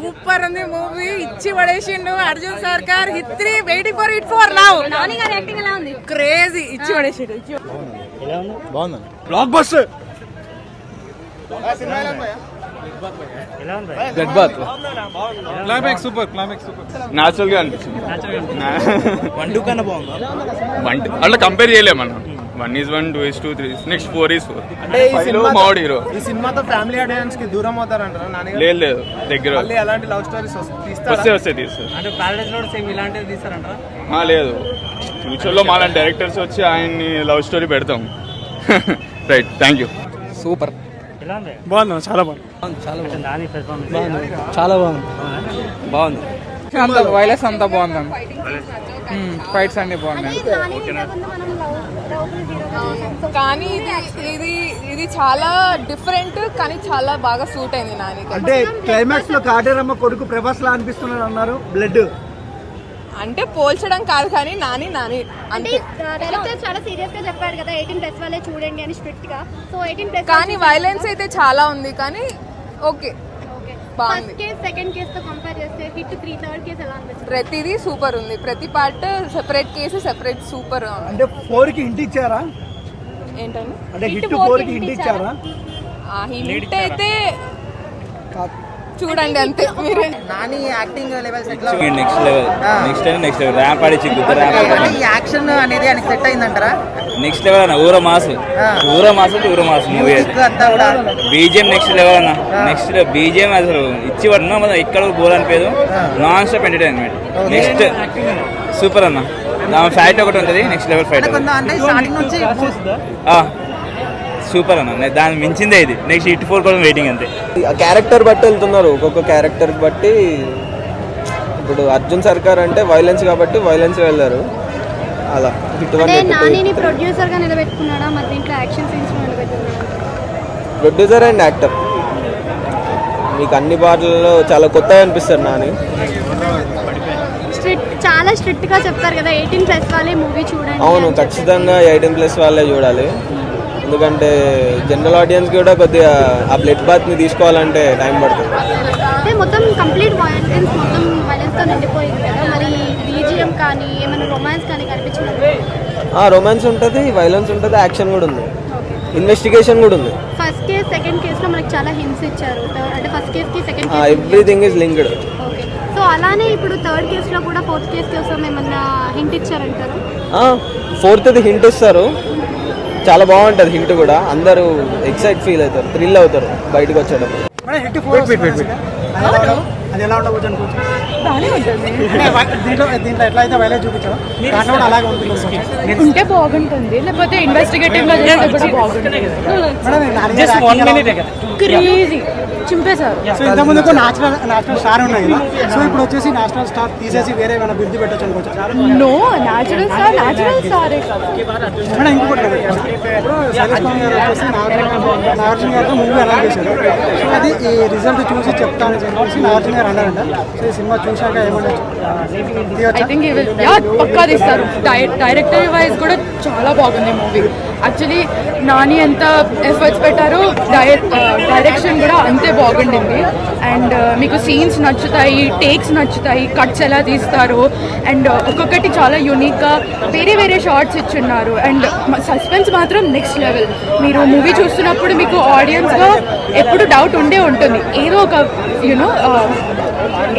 Super ఉంది movie, ఇచ్చి పడేసిండు Arjun Sarkar. Hit three waiting for it for now. Nani గారి యాక్టింగ్ ఎలా ఉంది? క్రేజీ, ఇచ్చి పడేసిండు. బాగుంది, blockbuster. Climax super, climax super. Natural గా అనిపించింది. వన్ టూ కన్నా బాగుంది. అట్లా కంపేర్ చేయలేము మనం. 1 is 1, 2 is 2, 3 is next 4 is 4. అంటే మావాడు హీరో. ఈ సినిమాతో ఫ్యామిలీ ఆడియన్స్ కి దూరం అవుతారంటారా నాని? లేదు దగ్గర. మళ్ళీ అలాంటి లవ్ స్టోరీస్ వస్తే తీస్తారు. అంటే ప్యారడైజ్ లో సేమ్ ఇలాంటిది తీస్తారంటారా? లేదు, ఫ్యూచర్ లో మాలాంటి డైరెక్టర్స్ వచ్చి ఆయన్ని లవ్ స్టోరీ పెడతాం. Right, thank you. సూపర్. బాగుంది, చాలా బాగుంది. చాలా బాగుంది. బాగుంది. అంత వైలెన్స్ అంతా బాగుందండి. ఫైట్స్ అన్ని బాగున్నాయి. కానీ ఇది చాలా డిఫరెంట్, కానీ చాలా బాగా సూట్ అయింది నాని. అంటే క్లైమాక్స్ లో కాటేరమ్మ కొడుకు ప్రభాస్ లా అనిపిస్తున్నాడు అన్నారు. బ్లడ్ అంటే పోల్చడం కాదు, కానీ నాని అంటే డైరెక్టర్ చాలా సీరియస్ గా చెప్పాడు కదా 18+ వాళ్ళే చూడండి అని స్ట్రిక్ట్ గా. సో 18+. కానీ వైలెన్స్ అయితే చాలా ఉంది, కానీ ఓకే బాగుంది. ఫస్ట్ కేస్ సెకండ్ కేస్ తో కంపేర్ చేస్తే హిట్ 3 థర్డ్ కేస్ ఎలా అనిపిస్తుంది? ప్రతిదీ సూపర్ ఉంది. ప్రతి part separate case separate super. అంటే 4 కి హింట్ ఇచ్చారా? ఏంటండి అంటే హిట్ 4 కి హింట్ ఇచ్చారా? హింట్ అయితే చూడండి అంతే మీరు. నాని యాక్టింగ్ లెవెల్స్ ఎట్లా? నెక్స్ట్ లెవెల్ ర్యాంప్ ఆడి చిక్కుతా. ఈ యాక్షన్ అనేది ఆయనకి సెట్ అయిందంటారా? నెక్స్ట్ లెవెల్ అన్న. ఊర మాస్ మూవీ అంతా కూడా బీజిఎం నెక్స్ట్ లెవెల్ అన్న. నెక్స్ట్ బీజిఎం అసలు ఇచ్చి పడినా మనం ఇక్కడ బోర్ అనిపోదు. Non stop entertainment. Next super అన్న. దాని ఫ్యాక్ట్ ఒకటి ఉంటుంది. నెక్స్ట్ లెవెల్ ఫైట్ అంటే స్టార్టింగ్ నుంచి సూపర్ అన్న. దాన్ని మించిందే ఇది. నెక్స్ట్ హిట్ 4 కోసం వెయిటింగ్ అంతే. క్యారెక్టర్ బట్టి వెళ్తున్నారు. ఒక్కొక్క క్యారెక్టర్ బట్టి. ఇప్పుడు అర్జున్ సర్కార్ అంటే వైలెన్స్ కాబట్టి వైలెన్స్ వెళ్ళారు. అలా హిట్ 1 నానిని ప్రొడ్యూసర్ గా నిలబెట్టుకున్నాడా? మరి దీంట్లో యాక్షన్ సీన్స్ నిలబెట్టుకున్నాడా? Producer and actor. మీకు అన్ని పాటలలో చాలా కొత్తగా అనిపిస్తారు నాని. చాలా స్ట్రిక్ట్ గా చెప్తారు కదా 18+ వాళ్ళే మూవీ చూడండి. అవును, ఖచ్చితంగా 18+ వాళ్ళే చూడాలి. ఎందుకంటే జనరల్ ఆడియన్స్ కూడా కొద్దిగా ఆ బ్లడ్ బాత్ ని తీసుకోవాలంటే టైం పడుతుంది. అంటే మొత్తం కంప్లీట్ వైలెన్స్, మొత్తం వైలెన్స్ తో నిండిపోయింది కదా. మరి బీజిఎం కానీ ఏమైనా రొమాన్స్ కానీ కనిపించింది? రొమాన్స్ ఉంటుంది, వైలెన్స్ ఉంటుంది, యాక్షన్ కూడా ఉంది, ఇన్వెస్టిగేషన్ కూడా ఉంది. ఫస్ట్ కేస్ సెకండ్ కేస్ లో మనకి చాలా హింట్స్ ఇచ్చారు. అంటే ఫస్ట్ కేస్ కి second case everything is linked. Okay. So అలానే ఇప్పుడు థర్డ్ కేస్ లో కూడా ఫోర్త్ కేస్ కోసం ఏమన్నా హింట్ ఇచ్చారంటారు? 4th హింట్ ఇస్తారు. చాలా బాగుంటుంది హింట్ కూడా. అందరూ ఎక్సైట్ ఫీల్ అవుతారు, థ్రిల్ అవుతారు బయటకు వచ్చేటప్పుడు. అది ఎలా ఉండవచ్చు అనుకోవచ్చు. దీంట్లో ఎట్లా అయితే వైలెన్స్ చూపించావు అలాగే ఉంటుంది. ఉంటే బాగుంటుంది, లేకపోతే ఇన్వెస్టిగేటివ్ గా చింపేశారు. సో ఇంతకుముందు నేషనల్ స్టార్ ఉన్నాయి కదా, సో ఇప్పుడు వచ్చేసి నేషనల్ స్టార్ తీసేసి వేరే ఏమైనా బిల్ది పెట్టచ్చు అనుకోవచ్చు. నో, నేచురల్ స్టారే కదా. మేడం ఇంకొకటి ఇప్పుడు సలీస్ ఖాన్ గారు వచ్చేసి నాగార్జున గారితో మూవీ అనౌన్స్ చేశారు. సో అది ఈ రిజల్ట్ చూసి చెప్తానని చెప్పేసి నాగార్జున గారు అన్నారంట. సో ఈ సినిమా చూశాక ఏమన్నా ఐ థింక్ పక్కా తీస్తారు. డైరెక్టర్ వైజ్ కూడా చాలా బాగుంది మూవీ. యాక్చువల్లీ నాని ఎంత ఎఫర్ట్స్ పెట్టారో డైరెక్షన్ కూడా అంతే బాగుండింది. అండ్ మీకు సీన్స్ నచ్చుతాయి, టేక్స్ నచ్చుతాయి, కట్స్ ఎలా తీస్తారు, అండ్ ఒక్కొక్కటి చాలా యూనిక్గా వేరే షార్ట్స్ ఇచ్చున్నారు. అండ్ సస్పెన్స్ మాత్రం నెక్స్ట్ లెవెల్. మీరు మూవీ చూస్తున్నప్పుడు మీకు ఆడియన్స్గా ఎప్పుడు డౌట్ ఉంటుంది. ఏదో ఒక యూనో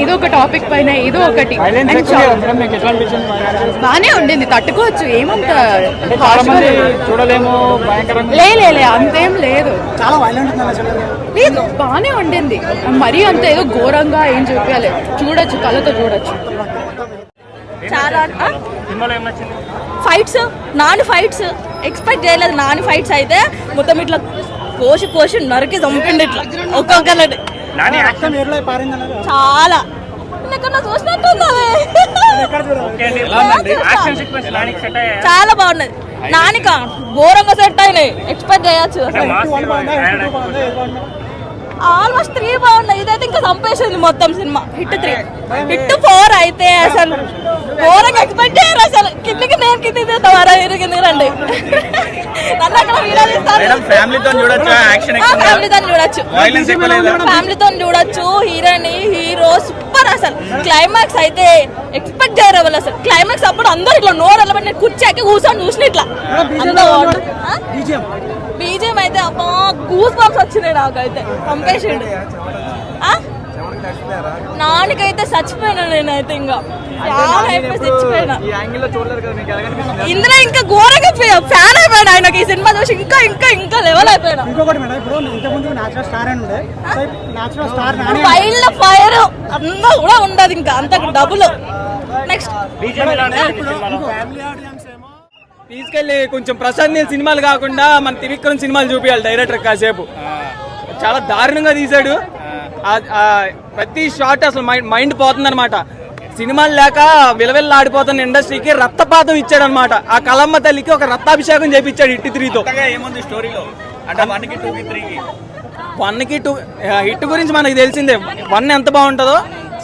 ఏదో ఒక టాపిక్ పైన ఏదో ఒకటి. బాగానే ఉండింది, తట్టుకోవచ్చు. ఏమంత చూడలేము, లే అంతేం లేదు, చాలా వైలెంట్ లేదు, బాగానే ఉండింది. మరీ అంత ఏదో ఘోరంగా ఏం చూపించలేదు. చూడొచ్చు, కళ్ళతో చూడొచ్చు. చాలా ఫైట్స్, నాని ఫైట్స్ ఎక్స్పెక్ట్ చేయలేదు. నాని ఫైట్స్ అయితే మొత్తం ఇట్లా కోసి నరికి చంపిండి ఇట్లా ఒక్కొక్కటి. చాలా చాలా బాగున్నది. నానిక ఘోరంగా సెట్ అయినాయి, ఎక్స్పెక్ట్ చేయొచ్చు. ఆల్మోస్ట్ 3 బాగున్నాయి. ఇదైతే ఇంకా చంపేసింది మొత్తం సినిమా. హిట్ 3, హిట్ 4 అయితే అసలు ఘోరంగా ఎక్స్పెక్ట్ చేయరు. అసలు కిందికి నేను కిందికి తీస్తావారా, కిందికి రండి. ఫ్యామిలీతో చూడొచ్చు, ఫ్యామిలీతో చూడొచ్చు. హీరోని, హీరో, క్లైమాక్స్ అయితే ఎక్స్పెక్ట్ చేయరు వాళ్ళు అసలు. క్లైమాక్స్ అప్పుడు అందరు ఇట్లా నోరు వెళ్ళబట్టి నేను కూర్చాక కూర్చొని చూసిన ఇట్లా బీజేం అయితే అబ్బా గూస్ బంప్స్ వచ్చినాయి నాకైతే పంపేసిండు. నాన్నకైతే చచ్చిపోయినా నేనైతే ఇంకా చచ్చిపోయినా. ఇందులో ఇంకా ఘోరంగా ఫ్యాన్ అయిపోయాడు ఆయనకి ఈ సినిమా చూసి ఇంకా ఇంకా ఇంకా లెవెల్ అయిపోయాడు. వైల్డ్ ఫైర్ అంతా కూడా ఉండదు ఇంకా అంత డబుల్. నెక్స్ట్ తీసుకెళ్ళి కొంచెం ప్రశాంత్ నీల్ సినిమాలు కాకుండా మన త్రివిక్రమ్ సినిమాలు చూపించాలి డైరెక్టర్ కాసేపు. చాలా దారుణంగా తీశాడు. ప్రతి షాట్ అసలు మైండ్ పోతుంది అనమాట. సినిమాలు లేక విలవిల్లాడిపోతున్న ఇండస్ట్రీకి రక్తపాతం ఇచ్చాడు అనమాట. ఆ కలమ్మ తల్లికి ఒక రక్తాభిషేకం చేపించాడు హిట్ 3తో. ఏముంది స్టోరీలో అంటే 1కి 2కి 3కి 1కి 2 హిట్ గురించి మనకి తెలిసిందే. 1 ఎంత బాగుంటుందో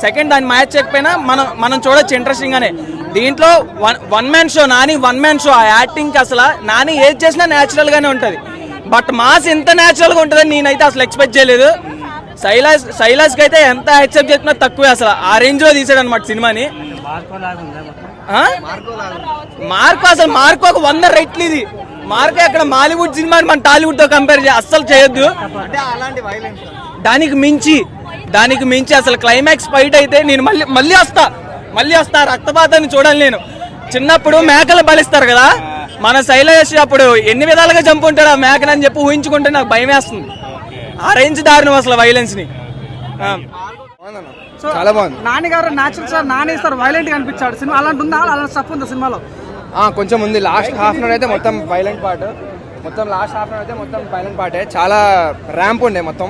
సెకండ్ దాన్ని మ్యాచ్ చేయకపోయినా మనం చూడొచ్చు ఇంట్రెస్టింగ్ గానే. దీంట్లో one man show, Nani one man show. ఆ యాక్టింగ్ అసలు నాని ఏది చేసినా న్యాచురల్ గానే ఉంటది. బట్ మాస్ ఎంత న్యాచురల్ గా ఉంటుందని నేనైతే అసలు ఎక్స్పెక్ట్ చేయలేదు. శైలాష్ కి అయితే ఎంత యాక్సెప్ట్ చేసినా తక్కువే. అసలు ఆ రేంజ్ లో తీసాడు అనమాట సినిమాని. మార్కో అసలు మార్కో ఒక 100 రెట్లు ఇది. మార్కో అక్కడ మాలీవుడ్ సినిమాని మన టాలీవుడ్ తో కంపేర్ అస్సలు చేయొద్దు. దానికి మించి అసలు క్లైమాక్స్ ఫైట్ అయితే నేను మళ్ళీ వస్తా రక్తపాతాన్ని చూడాలి. నేను చిన్నప్పుడు మేకలు బలిస్తారు కదా, మన శైలేష్ అప్పుడు ఎన్ని విధాలుగా చంపుంటాడు ఆ మేకని అని చెప్పి ఊహించుకుంటే నాకు భయం వేస్తుంది. ఆ రేంజ్ దారుణం అసలు వైలెన్స్ ని. చాలా బాగుంది. నాని గారు natural sir, Nani sir violent గా అనిపించాడు సినిమా. అలాంటి ఉందా, అలాంటి స్టఫ్ ఉందా సినిమాలో? కొంచెం ఉంది. లాస్ట్ హాఫ్ అన్ అవర్ అయితే మొత్తం violent part. Last half an hour అయితే మొత్తం వైలెంట్ పార్టే. చాలా ర్యాంప్ ఉండే మొత్తం.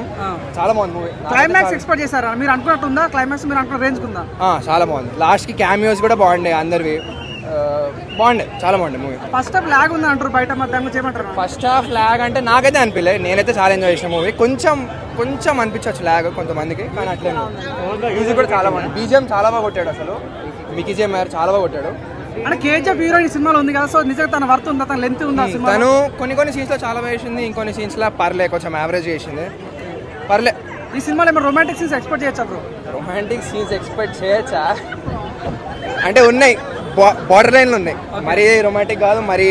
చాలా బాగుంది మూవీ. క్లైమాక్స్ ఎక్స్పెక్ట్ చేశారా మీరు? అనుకున్నట్టు ఉందా క్లైమాక్స్? మీరు అనుకున్న రేంజ్ ఉందా? చాలా బాగుంది. లాస్ట్ కి క్యామియోస్ కూడా బాగుండే అందరివి. బాగుండే, చాలా బాగుండే మూవీ. ఫస్ట్ హాఫ్ లాగ్ ఉంది అంటారు బయట, మధ్యాహ్నం చేయమంటారు. ఫస్ట్ హాఫ్ లాగ్ అంటే నాకైతే అనిపించలేదు. నేనైతే చాలా ఎంజాయ్ చేసిన మూవీ. కొంచెం అనిపించవచ్చు లాగ్ కొంతమందికి, కానీ అట్లే మ్యూజిక్ కూడా చాలా బాగుంది. బీజిఎం చాలా బాగా కొట్టాడు. అసలు మికీ జే మేయర్ చాలా బాగా కొట్టాడు. అంటే కేజీఎఫ్ హీరోయిన్ సినిమాలో ఉంది కదా, సో నిజంగా తన వర్త్ ఉందా, తన లెంత్ ఉందా సినిమా? తను కొన్ని సీన్స్ లో చాలా బాగా చేసింది, ఇంకొన్ని సీన్స్ లో పర్లే, కొంచెం యావరేజ్ చేసింది. పర్లే. ఈ సినిమాలో ఏమైనా రొమాంటిక్ సీన్స్ ఎక్స్పెక్ట్ చేయొచ్చా బ్రో? రొమాంటిక్ సీన్స్ ఎక్స్పెక్ట్ చేయొచ్చా అంటే ఉన్నాయి, బార్డర్ లైన్లు ఉన్నాయి. మరీ రొమాంటిక్ కాదు, మరీ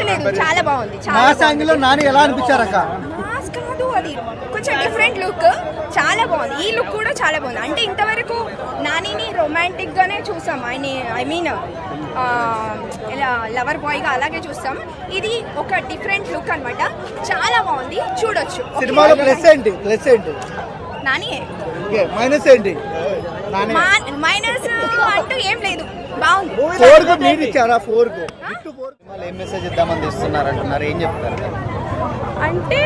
లేదు చాలా బాగుంది. మాస్ యాంగిల్ లో నాని ఎలా అనిపించారక్క? మాస్ కాదు, అది కొంచెం డిఫరెంట్ లుక్. చాలా బాగుంది. ఈ లుక్ కూడా చాలా బాగుంది. అంటే ఇంతవరకు నానిని రొమాంటిక్ గానే చూసాం. ఐ మీన్ ఇలా లవర్ బాయ్ గా అలాగే చూస్తాం. ఇది ఒక డిఫరెంట్ లుక్ అన్నమాట. చాలా బాగుంది, చూడొచ్చు. సినిమాలో ప్లస్ ఏంటి? నాని మైనస్ ఏంటి? మైనస్ అంటూ ఏం లేదు, బాగుంది. ఏం మెసేజ్ ఇద్దామని తీస్తున్నారు అంటున్నారు, ఏం చెప్తారు? అంటే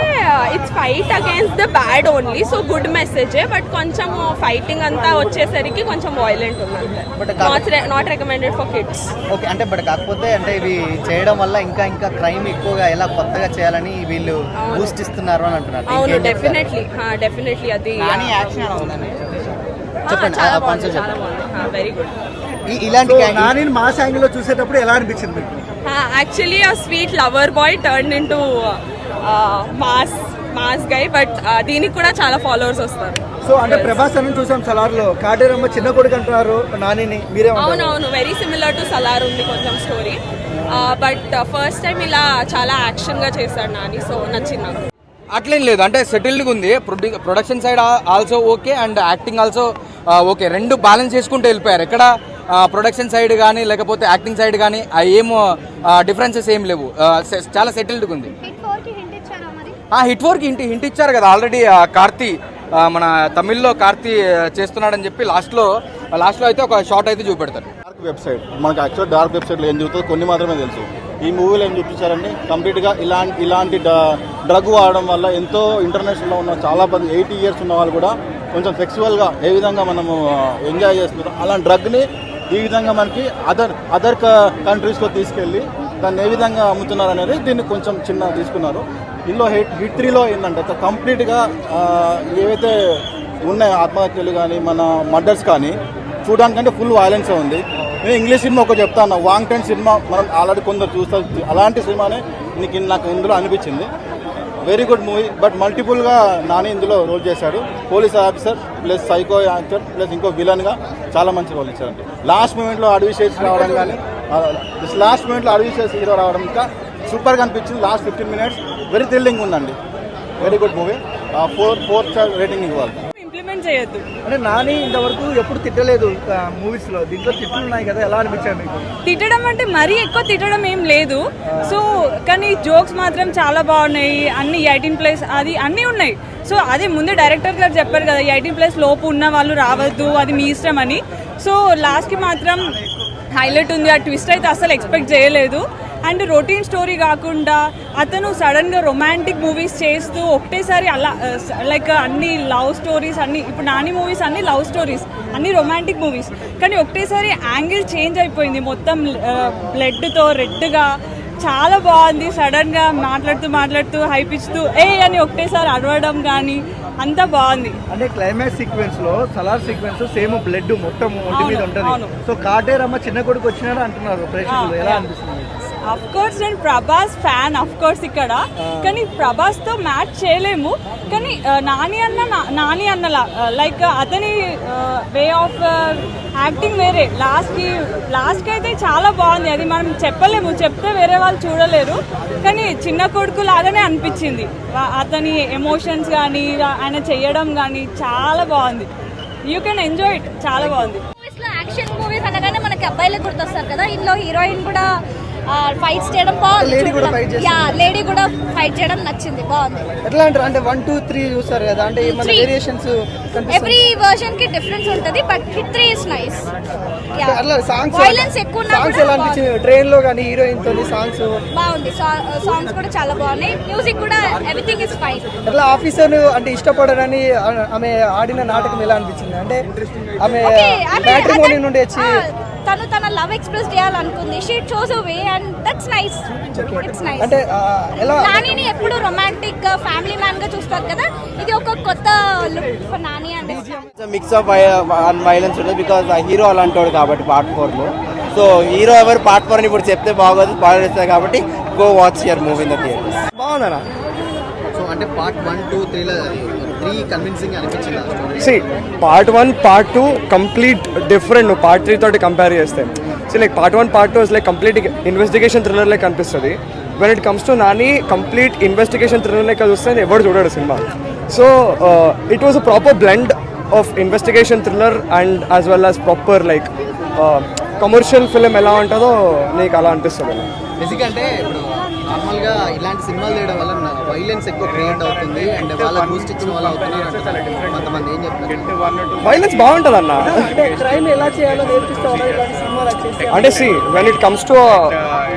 it's fight against the bad only, so good మెసేజే. బట్ కొంచెం ఫైటింగ్ అంతా వచ్చేసరికి కొంచెం వైలెంట్ ఉంది. Not recommended for kids. Okay, అంటే బట్ కాకపోతే అంటే ఇవి చేయడం వల్ల ఇంకా క్రైమ్ ఎక్కువగా ఎలా కొత్తగా చేయాలని వీళ్ళు బూస్ట్ ఇస్తున్నారు అని అంటున్నారు. అవును, డెఫినెట్లీ అది చెప్పండి. Very good. ఇలాంటి నాని మాస్ యాంగిల్ లో చూసేటప్పుడు ఎలా అనిపించింది? యాక్చువల్లీ ఆ sweet lover boy turn into mass guy, but దీనికి కూడా చాలా ఫాలోవర్స్ వస్తారు. సో అంటే ప్రభాస్ అని చూసాం సలార్ లో, కాటేరమ్మ చిన్న కొడుకు అంటున్నారు నానిని, మీరే? అవునవును, వెరీ సిమిలర్ టు సలార్ ఉంది కొంచెం స్టోరీ. బట్ ఫస్ట్ టైం ఇలా చాలా యాక్షన్ గా చేశాడు నాని, సో నచ్చింది నాకు. అట్లేం లేదు, అంటే సెటిల్డ్గా ఉంది. Production side also okay and acting also okay. రెండు బ్యాలెన్స్ చేసుకుంటూ వెళ్ళిపోయారు. ఎక్కడ ప్రొడక్షన్ సైడ్ కానీ లేకపోతే యాక్టింగ్ సైడ్ కానీ ఏమో డిఫరెన్సెస్ ఏం లేవు. చాలా సెటిల్డ్గా ఉంది. హిట్ 4కి హింట్ ఇచ్చారు కదా ఆల్రెడీ. కార్తీ మన తమిళ్లో కార్తీ చేస్తున్నాడని చెప్పి లాస్ట్లో అయితే ఒక షార్ట్ అయితే చూపెడతారు. డార్క్ వెబ్సైట్ మనకు యాక్చువల్ డార్క్ వెబ్సైట్లో ఏం జరుగుతుందో కొన్ని మాత్రమే తెలుసు. ఈ మూవీలో ఏం చూపించారంటే కంప్లీట్గా ఇలాంటి డ్రగ్ వాడడం వల్ల ఎంతో ఇంటర్నేషనల్లో ఉన్న చాలా మంది 80 years ఉన్న వాళ్ళు కూడా కొంచెం సెక్సువల్గా ఏ విధంగా మనము ఎంజాయ్ చేస్తున్నాం, అలాంటి డ్రగ్ని ఈ విధంగా మనకి అదర్ కంట్రీస్లో తీసుకెళ్ళి దాన్ని ఏ విధంగా అమ్ముతున్నారు అనేది దీన్ని కొంచెం చిన్న తీసుకున్నారు. ఇందులో హిట్ 3లో ఏంటంటే కంప్లీట్గా ఏవైతే ఉన్నాయో ఆత్మహత్యలు కానీ మన మర్డర్స్ కానీ చూడడానికంటే ఫుల్ వైలెన్స్ ఉంది. నేను ఇంగ్లీష్ సినిమా ఒక చెప్తాను, వాంగ్ టెన్ సినిమా మనం ఆల్రెడీ కొందరు చూస్తారు, అలాంటి సినిమానే నాకు ఇందులో అనిపించింది. Very good movie. బట్ మల్టిపుల్గా నాని ఇందులో రోల్ చేశాడు. Police officer plus psycho actor plus ఇంకో విలన్గా చాలా మంచి రోల్ ఇచ్చారండి. లాస్ట్ మూమెంట్లో అడవి చేసి రావడం కానీ హీరో రావడం ఇంకా సూపర్గా అనిపించింది. లాస్ట్ 15 minutes వెరీ థ్రిల్లింగ్ ఉందండి. Very good movie. 4 star rating ఇవ్వాలి. ఇంప్లిమెంట్ చేయొద్దు. అంటే నాని ఇంతవరకు ఎప్పుడు తిట్టలేదు మూవీస్లో, దీంట్లో తిట్లు ఉన్నాయి కదా, ఎలా అనిపించారు మీకు? తిట్టడం అంటే మరీ ఎక్కువ తిట్టడం ఏం లేదు. సో కానీ జోక్స్ మాత్రం చాలా బాగున్నాయి. అన్ని 18+ అది అన్నీ ఉన్నాయి. సో అదే ముందే డైరెక్టర్ గారు చెప్పారు కదా, 18+ లోపు ఉన్న వాళ్ళు రావద్దు, అది మీ ఇష్టం అని. సో లాస్ట్కి మాత్రం హైలైట్ ఉంది. ఆ ట్విస్ట్ అయితే అసలు ఎక్స్పెక్ట్ చేయలేదు. అండ్ రొటీన్ స్టోరీ కాకుండా అతను సడన్గా రొమాంటిక్ మూవీస్ చేస్తూ ఒకటేసారి అలా లైక్ అన్ని లవ్ స్టోరీస్ అన్ని, ఇప్పుడు నాని మూవీస్ అన్ని లవ్ స్టోరీస్, అన్ని రొమాంటిక్ మూవీస్, కానీ ఒకటేసారి యాంగిల్ చేంజ్ అయిపోయింది. మొత్తం బ్లడ్తో రెడ్గా చాలా బాగుంది. సడన్గా మాట్లాడుతూ హైప్ ఇస్తూ అని ఒకటేసారి అరవడం కానీ అంతా బాగుంది. అంటే క్లైమాక్స్ సీక్వెన్స్ లో సలార్ సీక్వెన్స్ సేమ్ బ్లడ్ మొత్తం ఒంటి మీద ఉంటుంది. సో కాటేరమ్మ చిన్న కొడుకు వచ్చినాడు అంటున్నారు ప్రేక్షకులు, ఎలా అనిపిస్తుంది? అఫ్ కోర్స్ నేను ప్రభాస్ ఫ్యాన్ అఫ్ కోర్స్ ఇక్కడ, కానీ ప్రభాస్తో మ్యాచ్ చేయలేము. కానీ నాని అన్నలా లైక్ అతని వే ఆఫ్ యాక్టింగ్ వేరే. లాస్ట్కి అయితే చాలా బాగుంది. అది మనం చెప్పలేము, చెప్తే వేరే వాళ్ళు చూడలేరు. కానీ చిన్న కొడుకు లాగానే అనిపించింది. అతని ఎమోషన్స్ కానీ ఆయన చేయడం కానీ చాలా బాగుంది. You can enjoy it. చాలా బాగుంది. యాక్షన్ మూవీస్ అనగానే మనకి అబ్బాయిలకు గుర్తొస్తారు కదా, ఇందులో హీరోయిన్ కూడా ఫైట్స్ చేయడం బాగుంది. లేడీ కూడా ఫైట్ చేయడం నచ్చింది, బాగుంది. ఎట్లా అంటారు అంటే 1, 2, 3 చూస్తారు కదా, అంటే ఏమైనా వేరియేషన్స్? ఎవ్రీ వర్షన్ కి డిఫరెన్స్ ఉంటది, బట్ హిట్ 3 ఇస్ నైస్. అట్లా సాంగ్స్ వైలెన్స్ ఎక్కువ ఉన్నా సాంగ్స్ ఎలా అనిపించింది? ట్రైన్ లో కానీ హీరోయిన్ తోని సాంగ్స్ బాగుంది. సాంగ్స్ కూడా చాలా బాగున్నాయి. మ్యూజిక్ కూడా ఎవ్రీథింగ్ ఇస్ ఫైన్. అట్లా ఆఫీసర్ అంటే ఇష్టపడరని ఆమె ఆడిన నాటకం ఎలా అనిపించింది? అంటే ఆమె మ్యాట్రిమోనీ నుండి వచ్చి తన లవ్ ఎక్స్ప్రెస్ చేయాలనుకుంది. She chose a way and that's nice. It's nice. అంటే ఎలా నానిని ఎప్పుడు రొమాంటిక్ ఫ్యామిలీ మ్యాన్ గా చూస్తారు కదా, ఇది ఒక కొత్త look for Nani. And mix of violence ఉంటుంది బికాస్ హీరో అలాంటోడు కాబట్టి పార్ట్ 4లో. సో హీరో ఎవరు పార్ట్ 4 అని ఇప్పుడు చెప్తే బాగోదు, స్పాయిలర్ ఇస్తారు కాబట్టి go watch your movie in the theatres. బాగుందనా? సో అంటే పార్ట్ 1, 2, 3 కన్విన్సింగ్ అనిపించింది. Part 1, part 2 complete different. Part 3 తోటి కంపేర్ చేస్తే like part 1, part 2 like complete investigation thriller like అనిపిస్తుంది. When it comes to Nani complete investigation thriller like చూస్తే ఎవరు చూడడు cinema. So it was a proper blend of investigation thriller and as well as proper like commercial film ఎలా ఉంటుందో నీకు అలా అనిపిస్తుంది. బేసిక్గా అంటే ఇప్పుడు నార్మల్గా ఇలాంటి సినిమాలు చేయడం వల్ల వైలెన్స్ ఎక్కువ క్రియేట్ అవుతుంది అండ్ వాళ్ళ బూస్ట్ ఇచ్చిన వాళ్ళు అవుతున్నారు అంటారు కొంతమంది. ఏం చెప్తారు? వైలెన్స్ బాగుంటుంది అన్న. క్రైమ్ ఎలా చేయాలో నేర్పిస్తాను ఇలాంటి సినిమాలు వచ్చేసి. అంటే see when it comes to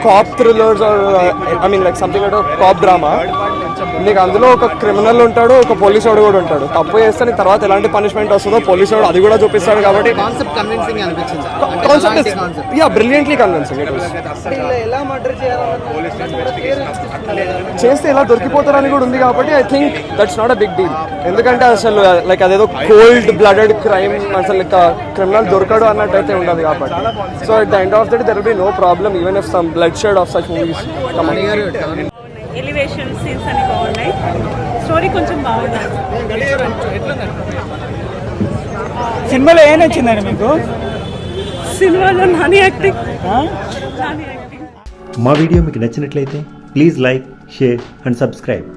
cop thrillers or I mean like something like cop drama, నీకు అందులో ఒక క్రిమినల్ ఉంటాడు, ఒక పోలీసు వాడు కూడా ఉంటాడు. తప్పు చేస్తే నీ తర్వాత ఎలాంటి పనిష్మెంట్ వస్తుందో పోలీసు వాడు అది కూడా చూపిస్తాడు. కాబట్టి కాన్సెప్ట్ కన్విన్సింగ్ అనిపించింది. Concept yeah brilliantly convincing. ఎలా మర్డర్ చేస్తే ఎలా దొరికిపోతారని కూడా ఉంది. కాబట్టి I think that's not a big deal. ఎందుకంటే అసలు లైక్ అదేదో కోల్డ్ బ్లడెడ్ క్రైమ్, అసలు లైక్ క్రిమినల్ దొరకడు అన్నట్టయితే ఉండదు. కాబట్టి so at the end of the day there will be no problem even if some bloodshed of such movies. Elevation scenes అని బాగున్నాయి. స్టోరీ కొంచెం బాగుంది. సినిమాలో ఏం నచ్చిందండి మీకు? సినిమాలో నాని యాక్టింగ్. మా వీడియో మీకు నచ్చినట్లయితే please like, share and subscribe.